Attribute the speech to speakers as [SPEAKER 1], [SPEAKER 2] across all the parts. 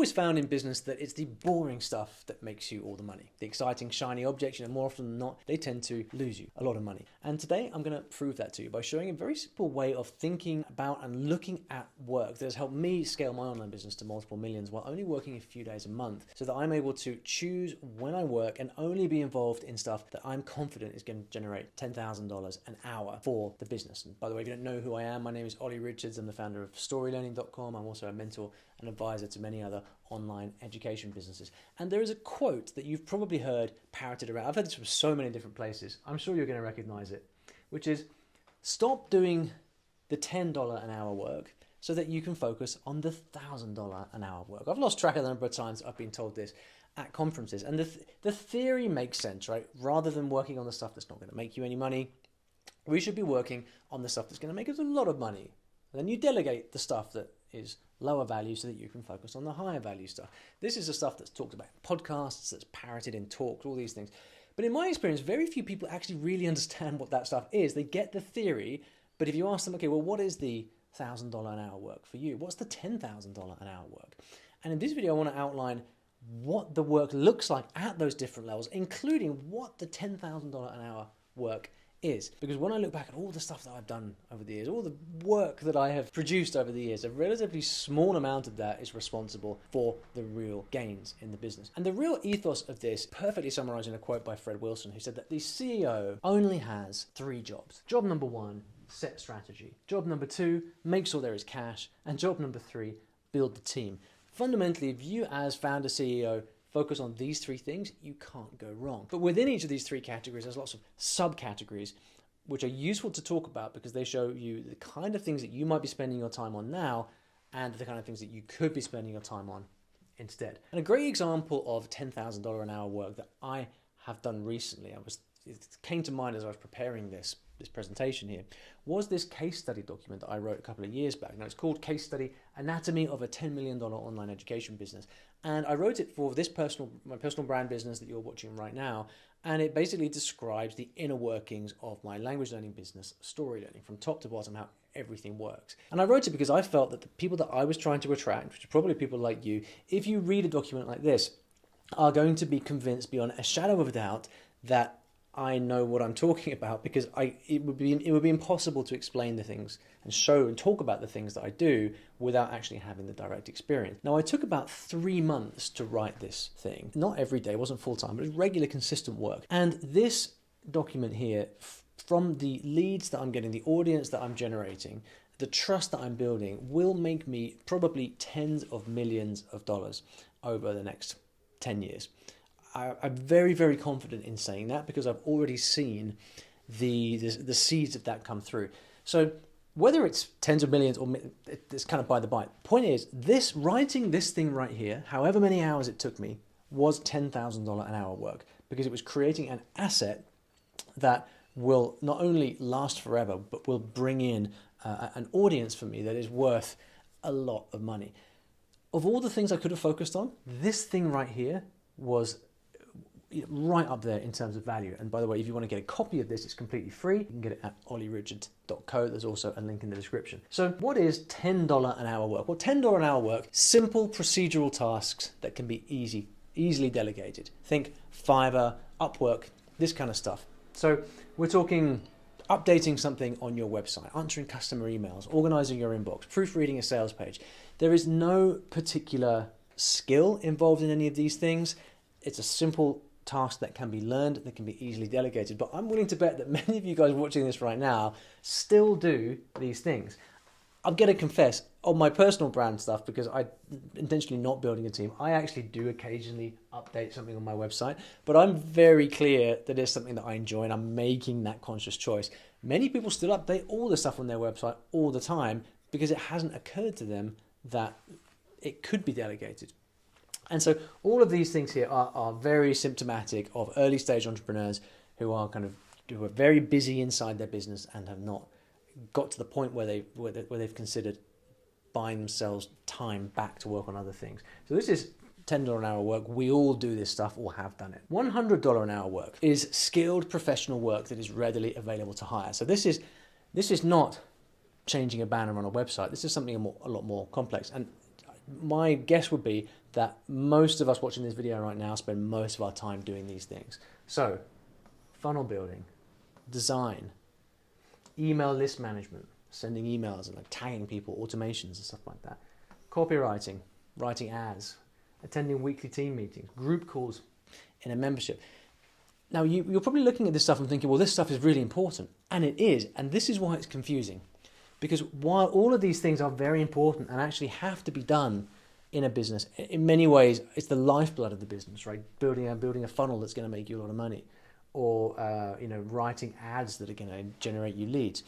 [SPEAKER 1] always found in business that it's the boring stuff that makes you all the money. The exciting, shiny objects, more often than not, they tend to lose you a lot of money. And today I'm going to prove that to you by showing a very simple way of thinking about and looking at work that has helped me scale my online business to multiple millions while only working a few days a month, so that I'm able to choose when I work and only be involved in stuff that I'm confident is going to generate $10,000 an hour for the business. And by the way, if you don't know who I am, my name is Olly Richards. I'm the founder of StoryLearning.com. I'm also a mentor and advisor to many other online education businesses. And there is a quote that you've probably heard parroted around. I've heard this from so many different places. I'm sure you're going to recognize it, which is stop doing the $10 an hour work so that you can focus on the $1,000 an hour work. I've lost track of the number of times I've been told this at conferences. And the theory makes sense, right? Rather than working on the stuff that's not going to make you any money, we should be working on the stuff that's going to make us a lot of money. And then you delegate the stuff that is lower value so that you can focus on the higher value stuff. This is the stuff that's talked about in podcasts, that's parroted in talks, all these things. But in my experience, very few people actually really understand what that stuff is. They get the theory, but if you ask them, okay, well, what is the $1,000 an hour work for you? What's the $10,000 an hour work? And in this video, I want to outline what the work looks like at those different levels, including what the $10,000 an hour work is. Because when I look back at all the stuff that I've done over the years, all the work that I have produced over the years, a relatively small amount of that is responsible for the real gains in the business. And the real ethos of this perfectly summarized in a quote by Fred Wilson, who said that the CEO only has 3 jobs. Job number 1, set strategy. Job number 2, make sure there is cash. And job number 3, build the team. Fundamentally, if you as founder CEO focus on these 3 things, you can't go wrong. But within each of these 3 categories, there's lots of subcategories which are useful to talk about because they show you the kind of things that you might be spending your time on now and the kind of things that you could be spending your time on instead. And a great example of $10,000 an hour work that I have done recently, it came to mind as I was preparing this presentation here, was this case study document that I wrote a couple of years back. Now it's called Case Study Anatomy of a $10 Million Online Education Business. And I wrote it for my personal brand business that you're watching right now. And it basically describes the inner workings of my language learning business, Story Learning, from top to bottom, how everything works. And I wrote it because I felt that the people that I was trying to attract, which are probably people like you, if you read a document like this, are going to be convinced beyond a shadow of a doubt that I know what I'm talking about, because it would be impossible to explain the things and show and talk about the things that I do without actually having the direct experience. Now, I took about 3 months to write this thing. Not every day, it wasn't full time, but it was regular, consistent work. And this document here, from the leads that I'm getting, the audience that I'm generating, the trust that I'm building, will make me probably tens of millions of dollars over the next 10 years. I'm very, very confident in saying that because I've already seen the seeds of that come through. So whether it's tens of millions or it's kind of by the by, point is, writing this thing right here, however many hours it took me, was $10,000 an hour work, because it was creating an asset that will not only last forever, but will bring in an audience for me that is worth a lot of money. Of all the things I could have focused on, this thing right here was right up there in terms of value. And by the way, if you want to get a copy of this, it's completely free. You can get it at ollyrichards.co. There's also a link in the description. So what is $10 an hour work? Well, $10 an hour work, simple procedural tasks that can be easily delegated. Think Fiverr, Upwork, this kind of stuff. So we're talking updating something on your website, answering customer emails, organizing your inbox, proofreading a sales page. There is no particular skill involved in any of these things. It's a simple task that can be learned, that can be easily delegated. But I'm willing to bet that many of you guys watching this right now still do these things. I'm going to confess, on my personal brand stuff, because I intentionally not building a team, I actually do occasionally update something on my website, but I'm very clear that it's something that I enjoy and I'm making that conscious choice. Many people still update all the stuff on their website all the time because it hasn't occurred to them that it could be delegated. And so all of these things here are very symptomatic of early stage entrepreneurs who are very busy inside their business and have not got to the point where they've considered buying themselves time back to work on other things. So this is $10 an hour work. We all do this stuff or have done it. $100 an hour work is skilled professional work that is readily available to hire. So this is not changing a banner on a website. This is something a lot more complex. And my guess would be that most of us watching this video right now spend most of our time doing these things. So, funnel building, design, email list management, sending emails and like tagging people, automations and stuff like that, copywriting, writing ads, attending weekly team meetings, group calls in a membership. Now, you're probably looking at this stuff and thinking, well, this stuff is really important. And it is. And this is why it's confusing. Because while all of these things are very important and actually have to be done in a business, in many ways, it's the lifeblood of the business, right? Building a funnel that's going to make you a lot of money, or writing ads that are going to generate you leads.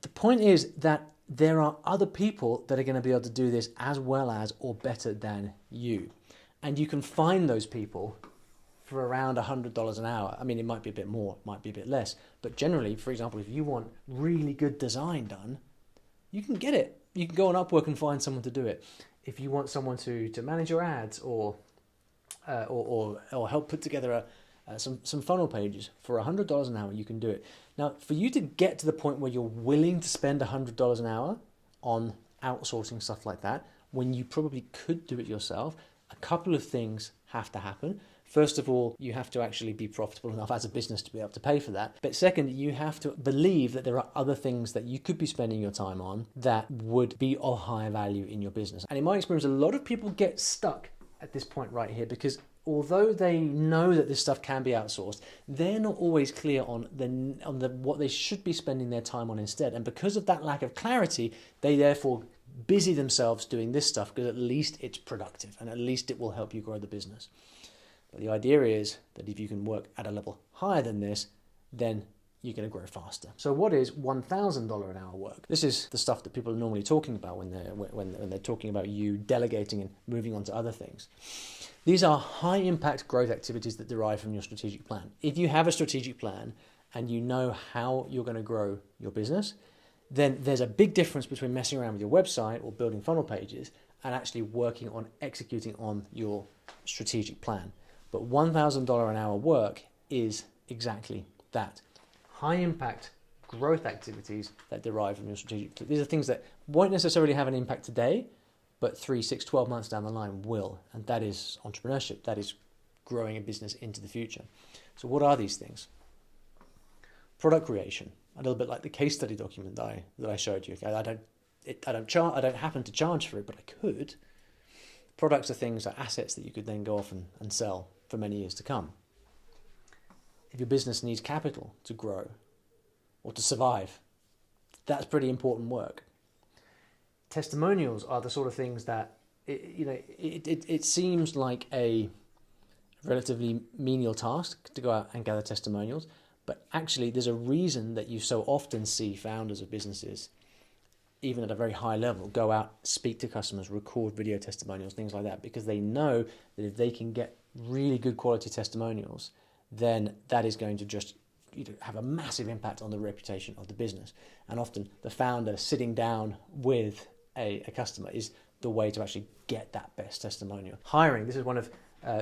[SPEAKER 1] The point is that there are other people that are going to be able to do this as well as or better than you. And you can find those people for around $100 an hour. I mean, it might be a bit more, it might be a bit less. But generally, for example, if you want really good design done, you can get it. You can go on Upwork and find someone to do it. If you want someone to manage your ads or help put together some funnel pages for $100 an hour, you can do it. Now, for you to get to the point where you're willing to spend $100 an hour on outsourcing stuff like that, when you probably could do it yourself, a couple of things have to happen. First of all, you have to actually be profitable enough as a business to be able to pay for that. But second, you have to believe that there are other things that you could be spending your time on that would be of higher value in your business. And in my experience, a lot of people get stuck at this point right here because although they know that this stuff can be outsourced, they're not always clear on what they should be spending their time on instead. And because of that lack of clarity, they therefore busy themselves doing this stuff because at least it's productive and at least it will help you grow the business. But the idea is that if you can work at a level higher than this, then you're going to grow faster. So what is $1,000 an hour work? This is the stuff that people are normally talking about when they're talking about you delegating and moving on to other things. These are high impact growth activities that derive from your strategic plan. If you have a strategic plan and you know how you're going to grow your business, then there's a big difference between messing around with your website or building funnel pages and actually working on executing on your strategic plan. But $1,000 an hour work is exactly that. High impact growth activities that derive from your strategic plan. These are things that won't necessarily have an impact today, but 3, 6, 12 months down the line will. And that is entrepreneurship. That is growing a business into the future. So what are these things? Product creation. A little bit like the case study document that I showed you. I don't happen to charge for it, but I could. Products are things, are assets that you could then go off and sell for many years to come. If your business needs capital to grow or to survive, that's pretty important work. Testimonials are the sort of things that it seems like a relatively menial task to go out and gather testimonials, but actually there's a reason that you so often see founders of businesses, even at a very high level, go out, speak to customers, record video testimonials, things like that, because they know that if they can get really good quality testimonials, then that is going to just have a massive impact on the reputation of the business. And often the founder sitting down with a customer is the way to actually get that best testimonial. Hiring, this is one of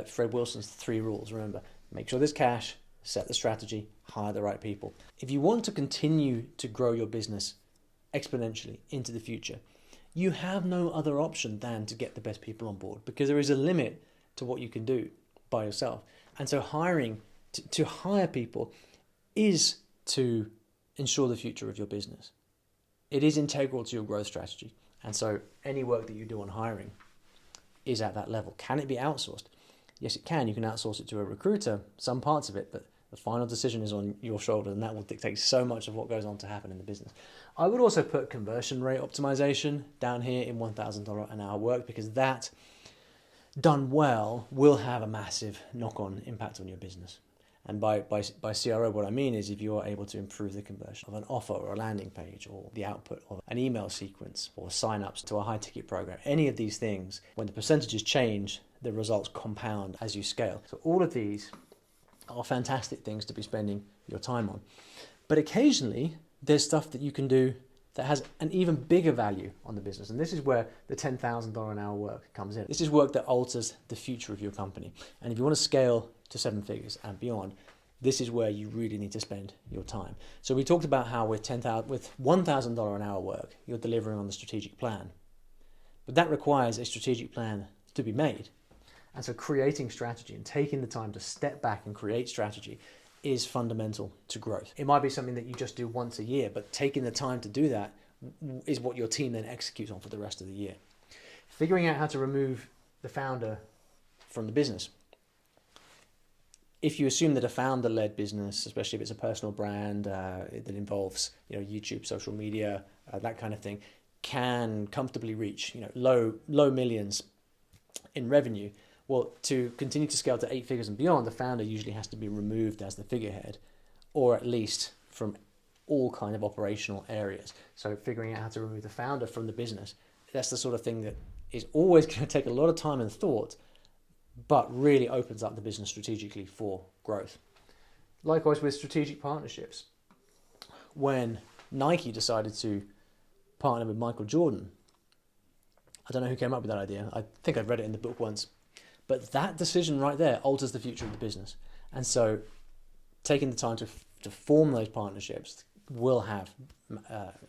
[SPEAKER 1] Fred Wilson's 3 rules, remember. Make sure there's cash, set the strategy, hire the right people. If you want to continue to grow your business exponentially into the future, you have no other option than to get the best people on board, because there is a limit to what you can do by yourself. And so hiring, to hire people is to ensure the future of your business. It is integral to your growth strategy. And so any work that you do on hiring is at that level. Can it be outsourced? Yes, it can. You can outsource it to a recruiter, some parts of it, but the final decision is on your shoulder, and that will dictate so much of what goes on to happen in the business. I would also put conversion rate optimization down here in $1,000 an hour work, because that, done well, will have a massive knock-on impact on your business. And by CRO, what I mean is if you are able to improve the conversion of an offer or a landing page, or the output of an email sequence, or sign-ups to a high-ticket program, any of these things, when the percentages change, the results compound as you scale. So all of these are fantastic things to be spending your time on. But occasionally, there's stuff that you can do that has an even bigger value on the business. And this is where the $10,000 an hour work comes in. This is work that alters the future of your company. And if you want to scale to 7 figures and beyond, this is where you really need to spend your time. So we talked about how with $1,000 an hour work, you're delivering on the strategic plan. But that requires a strategic plan to be made. And so creating strategy and taking the time to step back and create strategy is fundamental to growth. It might be something that you just do once a year, but taking the time to do that is what your team then executes on for the rest of the year. Figuring out how to remove the founder from the business. If you assume that a founder-led business, especially if it's a personal brand that involves YouTube, social media, that kind of thing, can comfortably reach low millions in revenue, well, to continue to scale to 8 figures and beyond, the founder usually has to be removed as the figurehead, or at least from all kind of operational areas. So figuring out how to remove the founder from the business, that's the sort of thing that is always going to take a lot of time and thought, but really opens up the business strategically for growth. Likewise with strategic partnerships. When Nike decided to partner with Michael Jordan, I don't know who came up with that idea. I think I've read it in the book once. But that decision right there alters the future of the business. And so taking the time to form those partnerships will have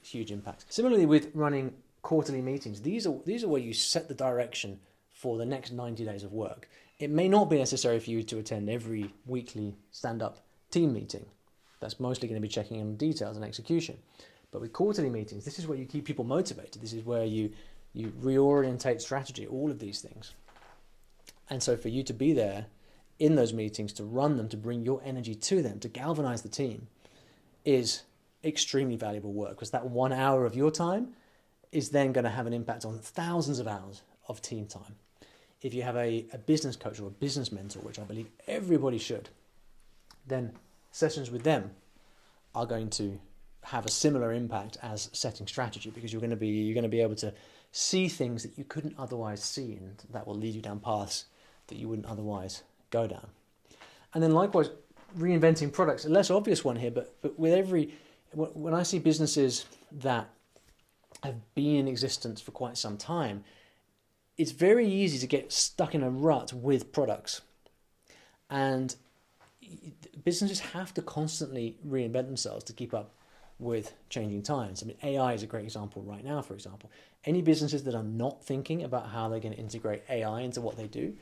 [SPEAKER 1] huge impact. Similarly with running quarterly meetings, these are where you set the direction for the next 90 days of work. It may not be necessary for you to attend every weekly stand-up team meeting. That's mostly going to be checking on details and execution. But with quarterly meetings, this is where you keep people motivated. This is where you reorientate strategy, all of these things. And so for you to be there in those meetings, to run them, to bring your energy to them, to galvanize the team is extremely valuable work, because that 1 hour of your time is then going to have an impact on thousands of hours of team time. If you have a business coach or a business mentor, which I believe everybody should, then sessions with them are going to have a similar impact as setting strategy, because you're going to be able to see things that you couldn't otherwise see, and that will lead you down paths that you wouldn't otherwise go down. And then likewise, reinventing products, a less obvious one here, but when I see businesses that have been in existence for quite some time, it's very easy to get stuck in a rut with products. And businesses have to constantly reinvent themselves to keep up with changing times. I mean, AI is a great example right now, for example. Any businesses that are not thinking about how they're going to integrate AI into what they do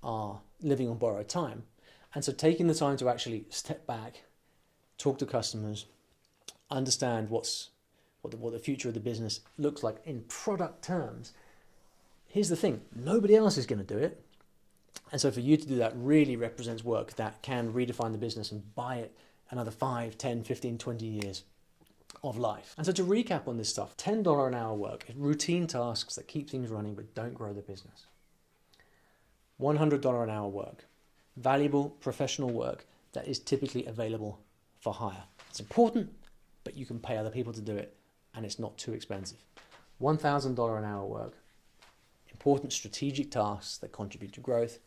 [SPEAKER 1] are living on borrowed time. And so taking the time to actually step back, talk to customers, understand what the future of the business looks like in product terms. Here's the thing, nobody else is going to do it. And so for you to do that really represents work that can redefine the business and buy it another 5, 10, 15, 20 years of life. And so to recap on this stuff, $10 an hour work is routine tasks that keep things running but don't grow the business. $100 an hour work, valuable professional work that is typically available for hire. It's important, but you can pay other people to do it and it's not too expensive. $1,000 an hour work, important strategic tasks that contribute to growth.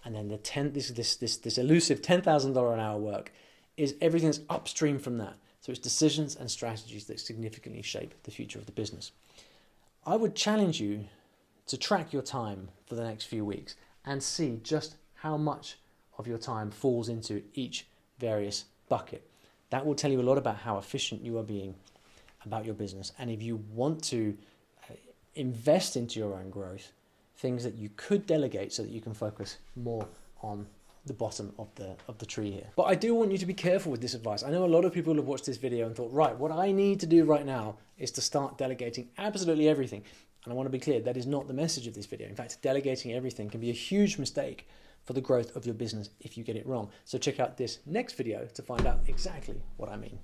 [SPEAKER 1] And then this elusive $10,000 an hour work is everything that's upstream from that. So it's decisions and strategies that significantly shape the future of the business. I would challenge you to track your time for the next few weeks and see just how much of your time falls into each various bucket. That will tell you a lot about how efficient you are being about your business. And if you want to invest into your own growth, things that you could delegate so that you can focus more on the bottom of the tree here. But I do want you to be careful with this advice. I know a lot of people have watched this video and thought, right, what I need to do right now is to start delegating absolutely everything. And I want to be clear, that is not the message of this video. In fact, delegating everything can be a huge mistake for the growth of your business if you get it wrong. So check out this next video to find out exactly what I mean.